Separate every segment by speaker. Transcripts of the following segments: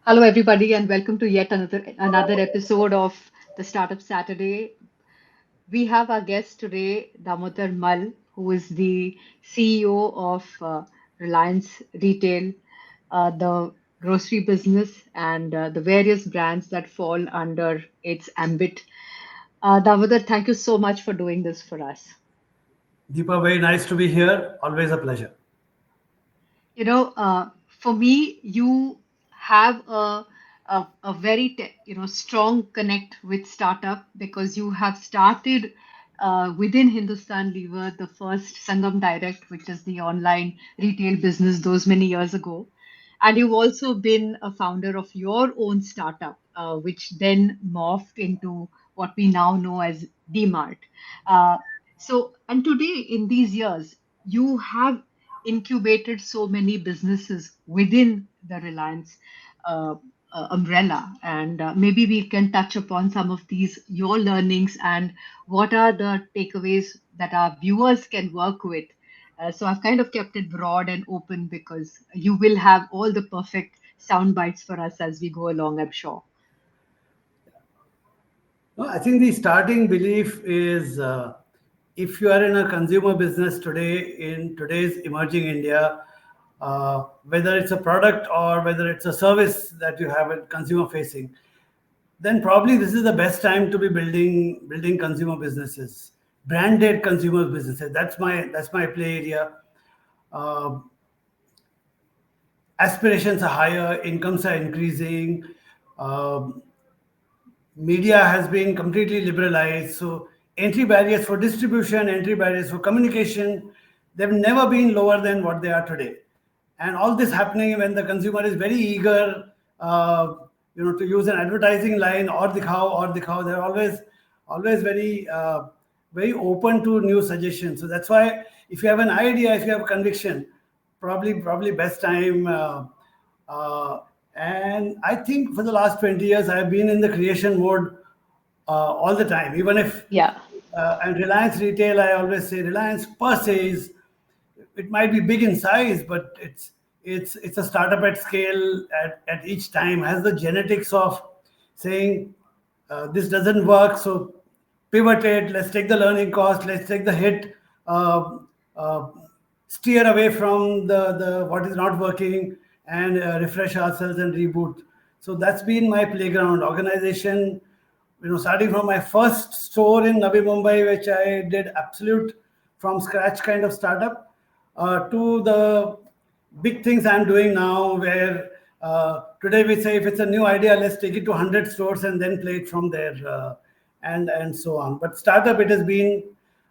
Speaker 1: Hello, everybody, and welcome to yet another episode of the Startup Saturday. We have our guest today, Damodar Mall, who is the CEO of Reliance Retail, the grocery business, and the various brands that fall under its ambit. Damodar, thank you so much for doing this for us.
Speaker 2: Deepa, very nice to be here. Always a pleasure.
Speaker 1: For me, you have a very strong connect with startup because you have started within Hindustan Lever the first Sangam Direct, which is the online retail business those many years ago, and you've also been a founder of your own startup, which then morphed into what we now know as DMart. And today, in these years, you have incubated so many businesses within the Reliance uh, umbrella. And maybe we can touch upon some of these, your learnings, and what are the takeaways that our viewers can work with. So I've kind of kept it broad and open because you will have all the perfect sound bites for us as we go along, I'm sure.
Speaker 2: No, I think the starting belief is if you are in a consumer business today, in today's emerging India, whether it's a product or whether it's a service that you have at consumer facing, then probably this is the best time to be building consumer businesses, branded consumer businesses. That's my play area. Uh, Aspirations are higher, incomes are increasing. Um Media has been completely liberalized. So entry barriers for distribution, entry barriers for communication, they've never been lower than what they are today. And all this happening when the consumer is very eager, to use an advertising line or dikhao. They're always very open to new suggestions. So that's why if you have an idea, if you have conviction, probably best time. Uh, and I think for the last 20 years, I've been in the creation mode all the time. Even if
Speaker 1: Yeah.
Speaker 2: and Reliance Retail, I always say Reliance per se is, it might be big in size, but it's a startup at scale at each time, has the genetics of saying this doesn't work, so pivot it, let's take the learning cost, let's take the hit, uh, uh, steer away from the what is not working, and refresh ourselves and reboot. So that's been my playground organization, starting from my first store in Navi Mumbai, which I did absolute from scratch kind of startup, to the big things I'm doing now, where today we say if it's a new idea, let's take it to 100 stores and then play it from there, and so on. But startup, it has been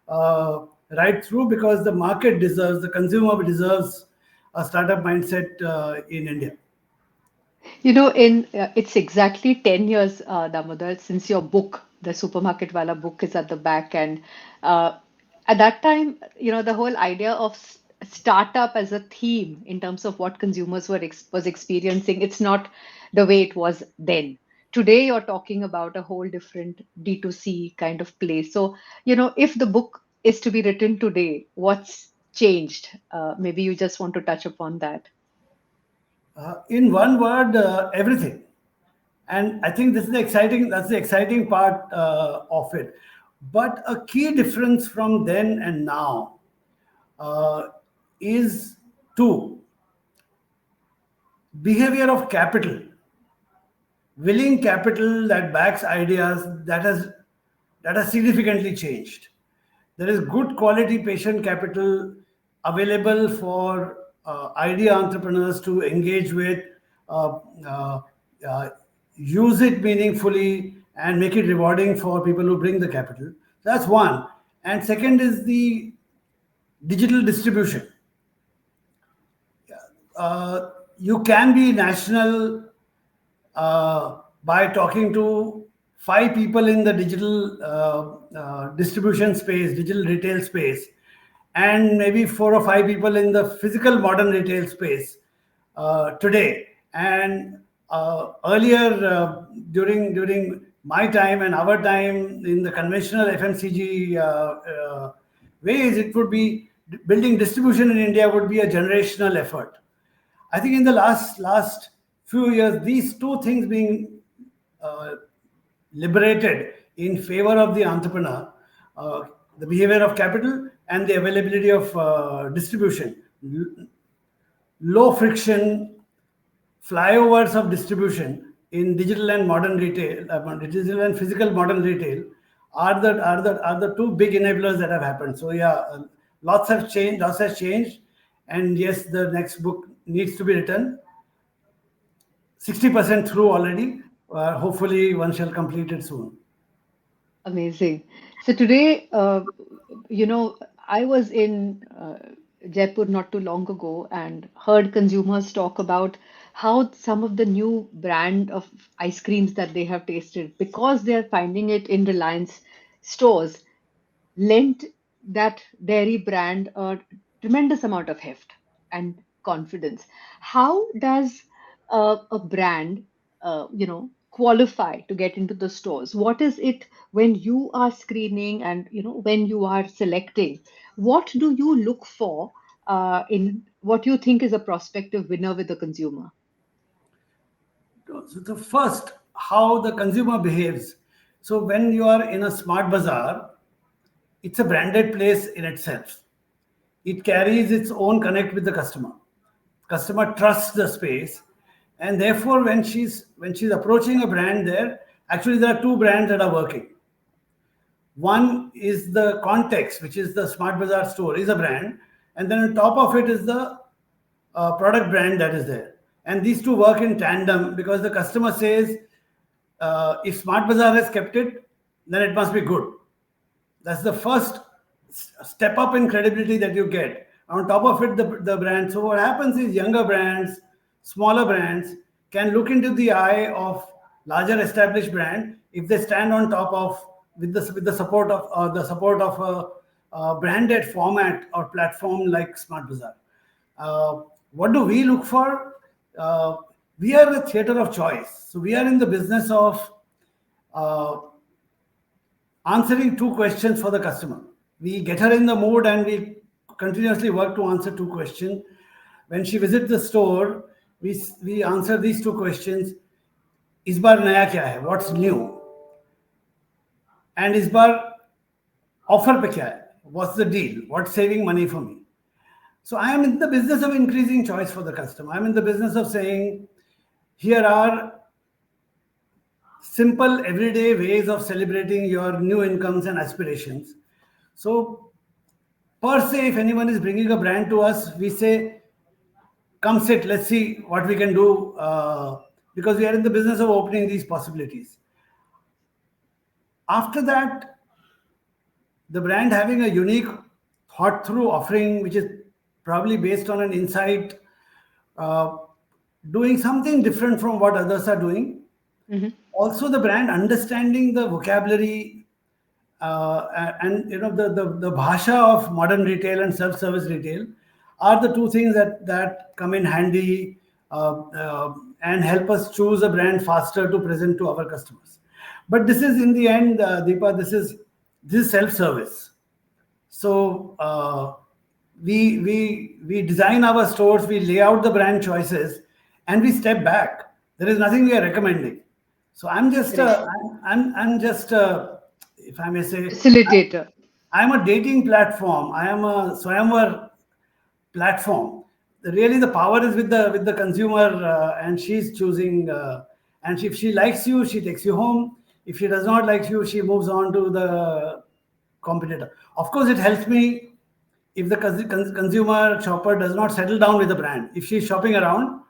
Speaker 2: uh, right through, because the consumer deserves a startup mindset in India.
Speaker 1: In it's exactly 10 years, Damodar, since your book, the Supermarketwala book, is at the back. And at that time, the whole idea of startup as a theme in terms of what consumers was experiencing, it's not the way it was then. Today, you're talking about a whole different D2C kind of place. So, if the book is to be written today, what's changed? Maybe you just want to touch upon that.
Speaker 2: In one word, everything. And I think that's the exciting part of it. But a key difference from then and now uh, is two: behavior of capital, willing capital that backs ideas, that has significantly changed. There is good quality patient capital available for idea entrepreneurs to engage with, uh, uh, uh, use it meaningfully, and make it rewarding for people who bring the capital. That's one. And second is the digital distribution. You can be national by talking to five people in the digital distribution space, digital retail space, and maybe four or five people in the physical modern retail space today. And earlier, during my time and our time in the conventional FMCG ways, it would be building distribution in India would be a generational effort. I think in the last few years, these two things being uh, liberated in favor of the entrepreneur, uh, the behavior of capital and the availability of distribution, low friction flyovers of distribution in digital and modern retail, digital and physical modern retail, are the two big enablers that have happened. So yeah, lots have changed, lots has changed, and yes, the next book needs to be written. 60% through already. Hopefully, one shall complete it soon.
Speaker 1: Amazing. So today, I was in Jaipur not too long ago and heard consumers talk about how some of the new brand of ice creams that they have tasted, because they are finding it in Reliance stores, lent that dairy brand a tremendous amount of heft and confidence. How does a brand, qualify to get into the stores? What is it when you are screening and when you are selecting? What do you look for in what you think is a prospective winner with the consumer?
Speaker 2: So the first, how the consumer behaves. So when you are in a smart bazaar, it's a branded place in itself. It carries its own connect with the customer. Customer trusts the space, and therefore when she's approaching a brand there, actually there are two brands that are working. One is the context, which is the Smart Bazaar store, is a brand, and then on top of it is the product brand that is there. And these two work in tandem because the customer says, if Smart Bazaar has kept it, then it must be good. That's the first step up in credibility that you get. On top of it, the brand. So what happens is younger brands, smaller brands can look into the eye of larger established brand if they stand on top of with the support of a branded format or platform like Smart Bazaar. What do we look for? Uh, we are a theater of choice. So we are in the business of uh, answering two questions for the customer. We get her in the mood and we continuously work to answer two questions. When she visits the store, we answer these two questions. इस बार नया क्या है? What's new? And इस बार offer पे क्या है? What's the deal? What's saving money for me? So I am in the business of increasing choice for the customer. I'm in the business of saying, here are simple everyday ways of celebrating your new incomes and aspirations. So per se, if anyone is bringing a brand to us, we say, come sit, let's see what we can do, because we are in the business of opening these possibilities. After that, the brand having a unique thought through offering, which is probably based on an insight, uh, doing something different from what others are doing.
Speaker 1: Hmm.
Speaker 2: Also, the brand understanding the vocabulary, and the bhasha of modern retail and self-service retail are the two things that come in handy, and help us choose a brand faster to present to our customers. But this is in the end, Deepa, this is self-service. So we design our stores, we lay out the brand choices, and we step back. There is nothing we are recommending. So I'm just
Speaker 1: Great.
Speaker 2: I'm just if I may say,
Speaker 1: Facilitator.
Speaker 2: I'm a dating platform. I am a Swayamvar platform. Really, the power is with the consumer, and she's choosing. And if she likes you, she takes you home. If she does not like you, she moves on to the competitor. Of course, it helps me if the consumer shopper does not settle down with the brand. If she's shopping around,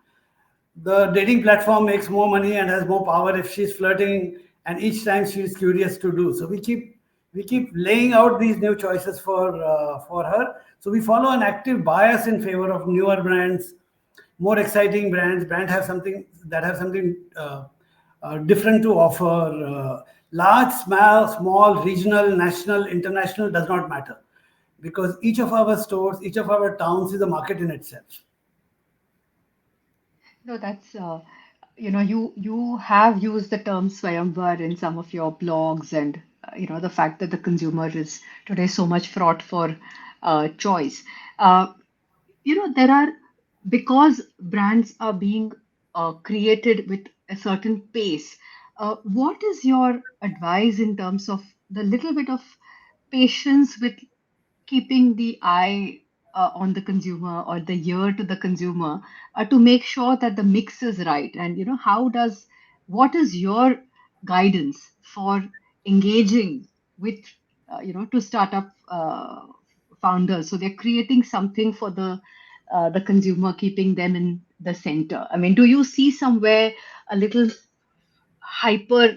Speaker 2: the dating platform makes more money and has more power if she's flirting and each time she's curious to do. So we keep laying out these new choices for her. So we follow an active bias in favor of newer brands, more exciting brands have something different to offer. Large, small, regional, national, international does not matter, because each of our stores, each of our towns is a market in itself.
Speaker 1: No, that's you have used the term Swayamvar in some of your blogs, and the fact that the consumer is today so much fraught for choice. There are, because brands are being created with a certain pace. What is your advice in terms of the little bit of patience with keeping the eye on the consumer or the ear to the consumer to make sure that the mix is right? And what is your guidance for engaging with to startup founders, so they're creating something for the consumer, keeping them in the center? I mean, do you see somewhere a little hyper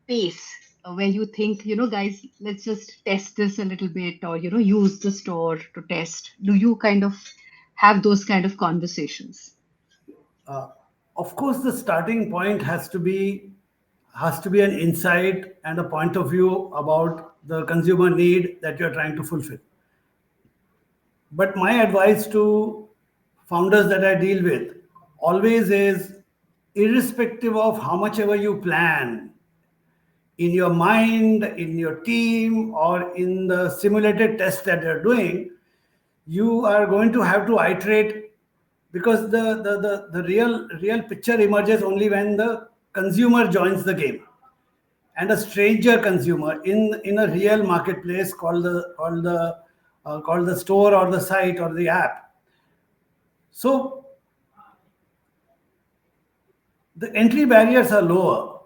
Speaker 1: pace where you think, guys, let's just test this a little bit, or use the store to test? Do you kind of have those kind of conversations?
Speaker 2: Uh, of course, the starting point has to be an insight and a point of view about the consumer need that you're trying to fulfill. But my advice to founders that I deal with always is, irrespective of how much ever you plan in your mind, in your team, or in the simulated test that you're doing, you are going to have to iterate, because the real picture emerges only when the consumer joins the game, and a stranger consumer in a real marketplace called the store or the site or the app. So the entry barriers are lower,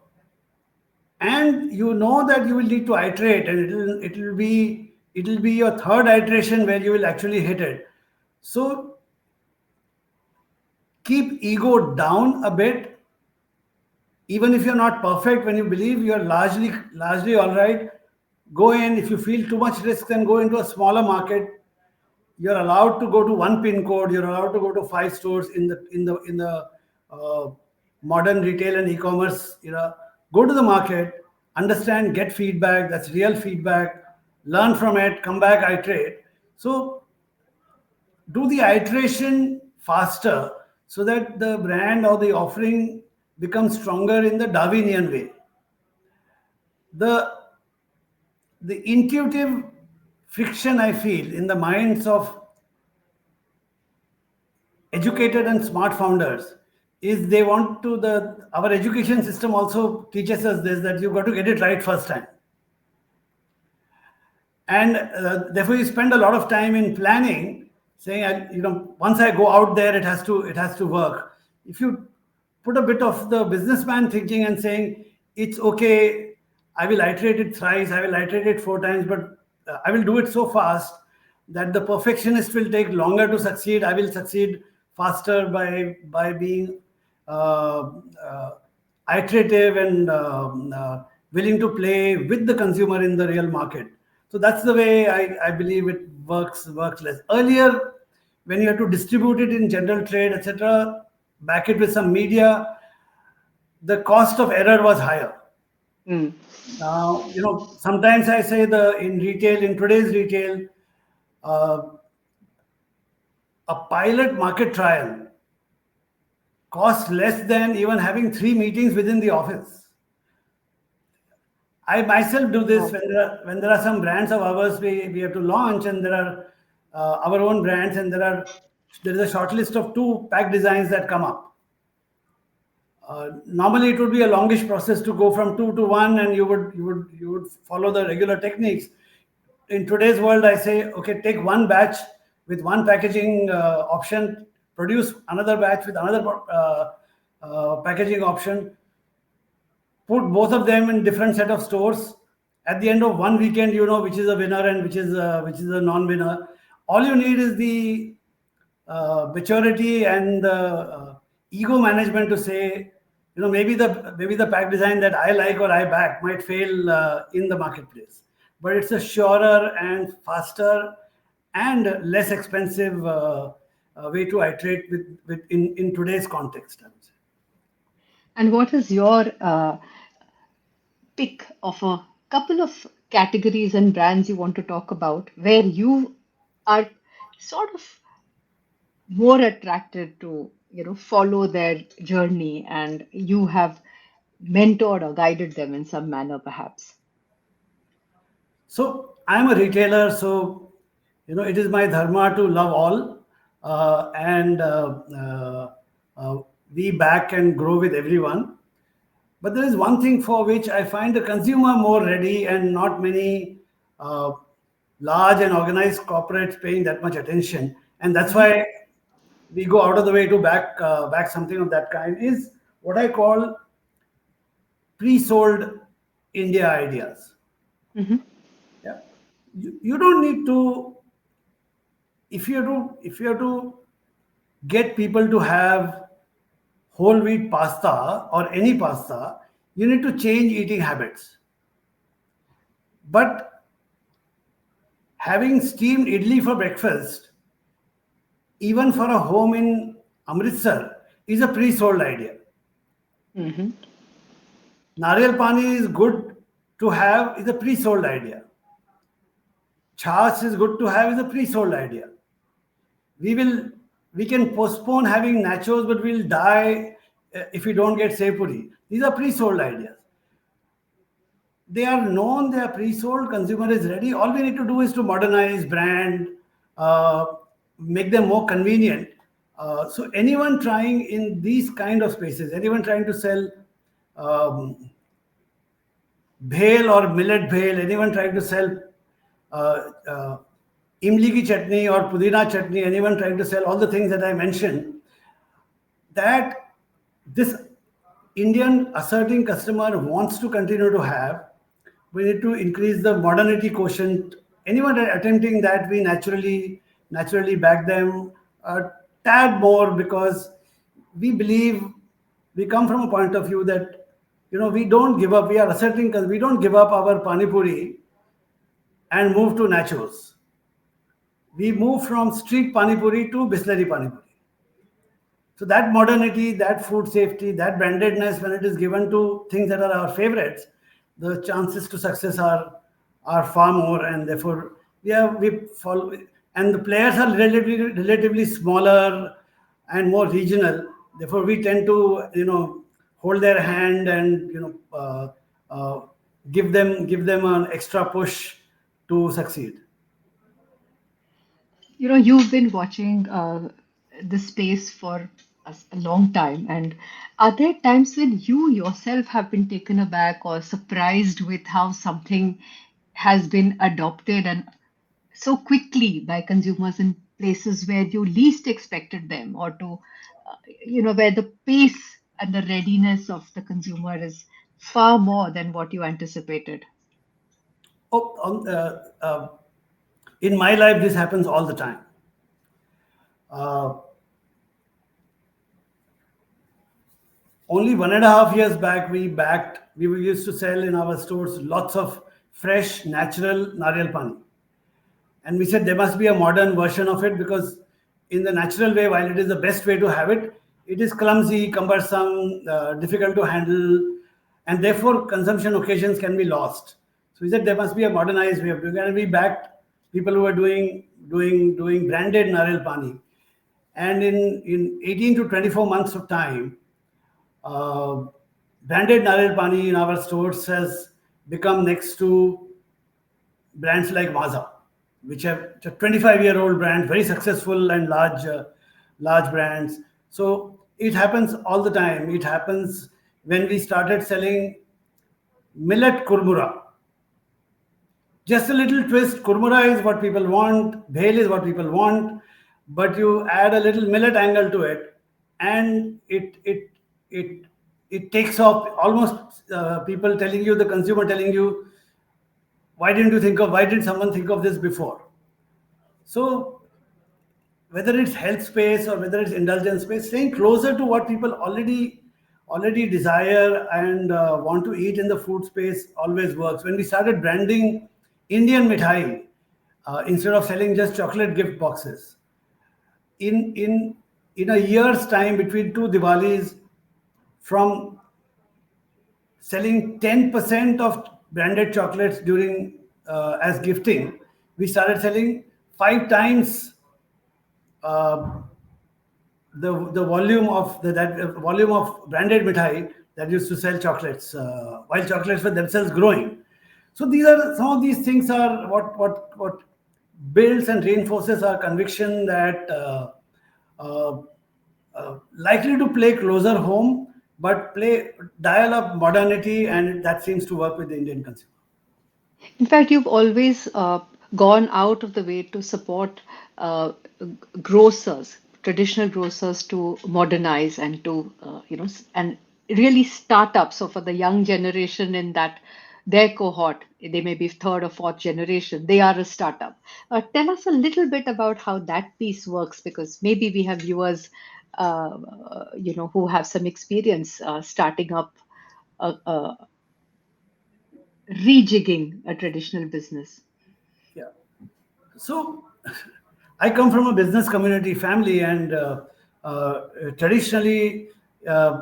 Speaker 2: and you know that you will need to iterate, and it'll be your third iteration where you will actually hit it. So keep ego down a bit. Even if you're not perfect, when you believe you're largely all right, go in. If you feel too much risk, then go into a smaller market. You're allowed to go to one pin code. You're allowed to go to 5 stores in the uh, modern retail and e-commerce. Go to the market, understand, get feedback. That's real feedback. Learn from it. Come back, iterate. So do the iteration faster, so that the brand or the offering becomes stronger in the Darwinian way. The the intuitive friction I feel in the minds of educated and smart founders is, they want to the our education system also teaches us this, that you've got to get it right first time. And therefore you spend a lot of time in planning, saying, once I go out there, it has to work. If you put a bit of the businessman thinking and saying, it's okay, I will iterate it thrice, I will iterate it 4 times, but I will do it so fast that the perfectionist will take longer to succeed. I will succeed faster by being uh, uh, iterative and willing to play with the consumer in the real market. So that's the way I believe it works less. Earlier, when you had to distribute it in general trade, etc., back it with some media, the cost of error was higher.
Speaker 1: Mm.
Speaker 2: Now, sometimes I say, in today's retail, uh, a pilot market trial costs less than even having 3 meetings within the office. I myself do this
Speaker 1: Wow.
Speaker 2: when there are some brands of ours we have to launch, and there are our own brands, and there is a short list of 2 pack designs that come up. Normally, it would be a longish process to go from 2 to 1, and you would follow the regular techniques. In today's world, I say, okay, take one batch with one packaging option, produce another batch with another packaging option, put both of them in different set of stores. At the end of one weekend, you know which is a winner and which is a non-winner. All you need is the maturity and the ego management to say, maybe the pack design that I like or I back might fail in the marketplace, but it's a surer and faster and less expensive way to iterate in today's context, I would say.
Speaker 1: And what is your pick of a couple of categories and brands you want to talk about where you are sort of more attracted to, follow their journey, and you have mentored or guided them in some manner, perhaps?
Speaker 2: So I'm a retailer, so it is my dharma to love all, and we back and grow with everyone. But there is one thing for which I find the consumer more ready, and not many uh, large and organized corporates paying that much attention. And that's
Speaker 1: Mm-hmm.
Speaker 2: why we go out of the way to back something of that kind, is what I call pre-sold India ideas.
Speaker 1: Mm-hmm.
Speaker 2: Yeah, you don't need to, if you have to get people to have whole wheat pasta or any pasta, you need to change eating habits. But having steamed idli for breakfast, even for a home in Amritsar, is a pre-sold idea.
Speaker 1: Mm-hmm.
Speaker 2: Nariyal pani is good to have, is a pre-sold idea. Chas is good to have, is a pre-sold idea. We will, we can postpone having nachos, but we'll die if we don't get sepuri. These are pre-sold ideas. They are known, they are pre-sold, consumer is ready. All we need to do is to modernize brand, uh, make them more convenient. So anyone trying in these kind of spaces, anyone trying to sell um, bhel or millet bhel, anyone trying to sell uh, imli ki chutney or pudina chutney, anyone trying to sell all the things that I mentioned, that this Indian asserting customer wants to continue to have, we need to increase the modernity quotient. Anyone attempting that, we naturally back them a tad more, because we believe, we come from a point of view that, we don't give up. We are asserting because we don't give up our pani puri and move to nachos. We move from street pani puri to bisleri pani puri. So that modernity, that food safety, that brandedness, when it is given to things that are our favorites, the chances to success are far more, and therefore we follow. And the players are relatively smaller and more regional. Therefore, we tend to hold their hand and give them an extra push to succeed.
Speaker 1: You've been watching this space for a long time, and are there times when you yourself have been taken aback or surprised with how something has been adopted and so quickly by consumers in places where you least expected them, or to, where the pace and the readiness of the consumer is far more than what you anticipated?
Speaker 2: Oh, in my life, this happens all the time. Uh, Only 1.5 years back, we used to sell in our stores lots of fresh, natural nariyal pani. And we said there must be a modern version of it, because in the natural way, while it is the best way to have it, it is clumsy, cumbersome, difficult to handle, and therefore consumption occasions can be lost. So we said there must be a modernized way of doing it, and we backed people who were doing branded nariyal pani. And in 18 to 24 months of time, uh, branded Narel Pani in our stores has become next to brands like Maza, which have 25-year-old brand, very successful and large brands. So it happens all the time. It happens when we started selling millet kurmura. Just a little twist. Kurmura is what people want, bhel is what people want, but you add a little millet angle to it, and it it takes off almost. People telling you, the consumer telling you, why didn't someone think of this before? So whether it's health space or whether it's indulgence space, staying closer to what people already desire and want to eat in the food space always works. When we started branding Indian mithai, instead of selling just chocolate gift boxes, in in in a year's time, between two Diwalis, from selling 10% of branded chocolates during as gifting, we started selling 5 times uh, the volume of that volume of branded mithai that used to sell chocolates, while chocolates were themselves growing. So these are some of these things are what builds and reinforces our conviction that likely to play closer home, but play dial up modernity, and that seems to work with the Indian consumer.
Speaker 1: In fact, you've always gone out of the way to support grocers, traditional grocers, to modernize and to, and really startups. So for the young generation in that their cohort, they may be third or fourth generation, they are a startup. Tell us a little bit about how that piece works, because maybe we have viewers, who have some experience starting up a rejigging a traditional business.
Speaker 2: Yeah. So I come from a business community family, and traditionally, uh,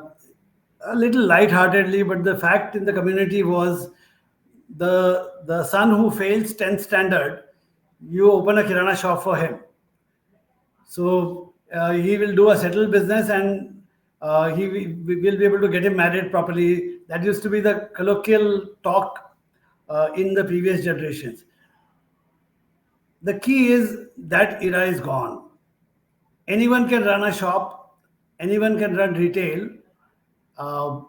Speaker 2: a little lightheartedly, but the fact in the community was the son who fails 10th standard, you open a kirana shop for him. So he will do a settled business, and we will be able to get him married properly. That used to be the colloquial talk in the previous generations. The key is that era is gone. Anyone can run a shop, anyone can run retail. Uh,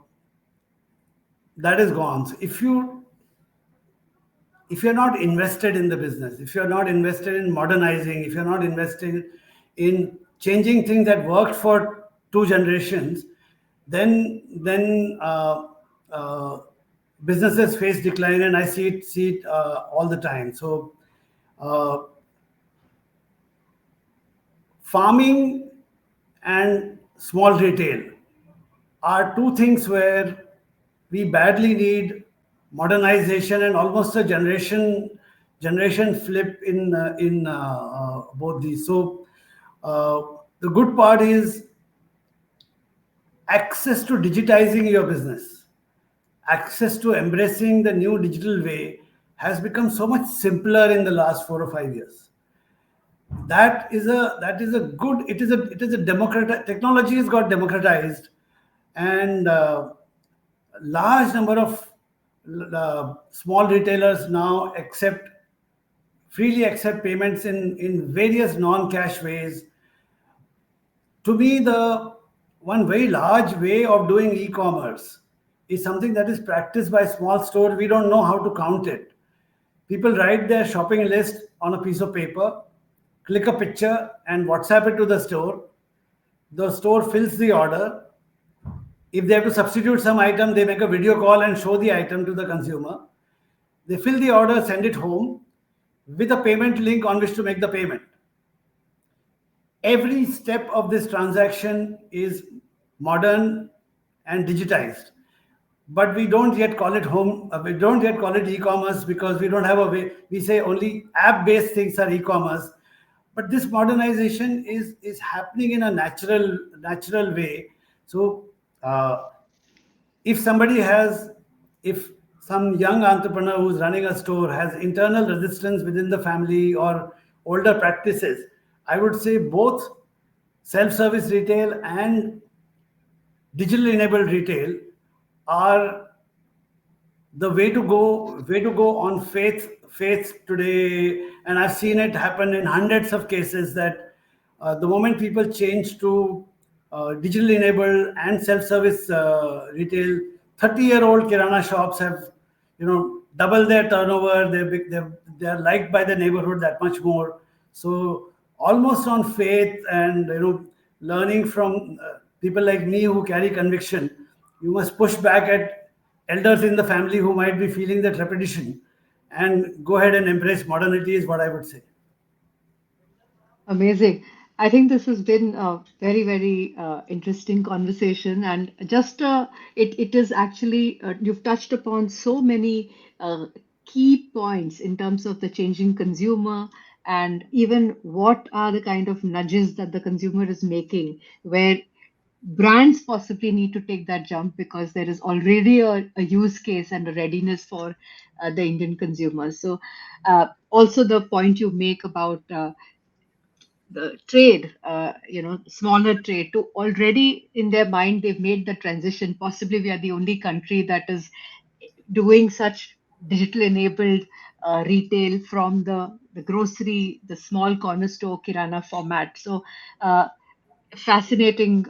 Speaker 2: that is gone. So if you're not invested in the business, if you're not invested in modernizing, if you're not invested in changing things that worked for two generations, then businesses face decline, and I see it all the time. So uh, farming and small retail are two things where we badly need modernization and almost a generation flip in both these. So uh, the good part is access to digitizing your business, access to embracing the new digital way has become so much simpler in the last 4 or 5 years. That is a good, it is a democrat technology has got democratized, and large number of small retailers now freely accept payments in various non-cash ways. To me, the one very large way of doing e-commerce is something that is practiced by small stores. We don't know how to count it. People write their shopping list on a piece of paper, click a picture, and WhatsApp it to the store. The store fills the order. If they have to substitute some item, they make a video call and show the item to the consumer. They fill the order, send it home with a payment link on which to make the payment. Every step of this transaction is modern and digitized, but we don't yet call it we don't yet call it e-commerce, because we don't have a way. We say only app-based things are e-commerce, but this modernization is happening in a natural way. So if somebody has if some young entrepreneur who's running a store has internal resistance within the family or older practices, I would say both self-service retail and digital enabled retail are the way to go on faith today. And I've seen it happen in hundreds of cases, that the moment people change to digital enabled and self-service retail, 30-year-old kirana shops have double their turnover. They're liked by the neighborhood that much more. So almost on faith, and learning from people like me who carry conviction, you must push back at elders in the family who might be feeling that repetition, and go ahead and embrace modernity is what I would say.
Speaker 1: Amazing. I think this has been a very, very interesting conversation, and just it is actually you've touched upon so many key points in terms of the changing consumer, and even what are the kind of nudges that the consumer is making, where brands possibly need to take that jump because there is already a use case and a readiness for the Indian consumers. So, also the point you make about the trade, smaller trade, to already in their mind, they've made the transition. Possibly, we are the only country that is doing such digital enabled retail from the grocery, the small corner store, kirana format. So, fascinating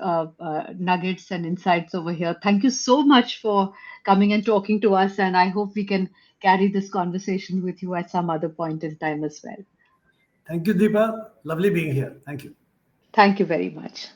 Speaker 1: nuggets and insights over here. Thank you so much for coming and talking to us, and I hope we can carry this conversation with you at some other point in time as well.
Speaker 2: Thank you, Deepa. Lovely being here. Thank you.
Speaker 1: Thank you very much.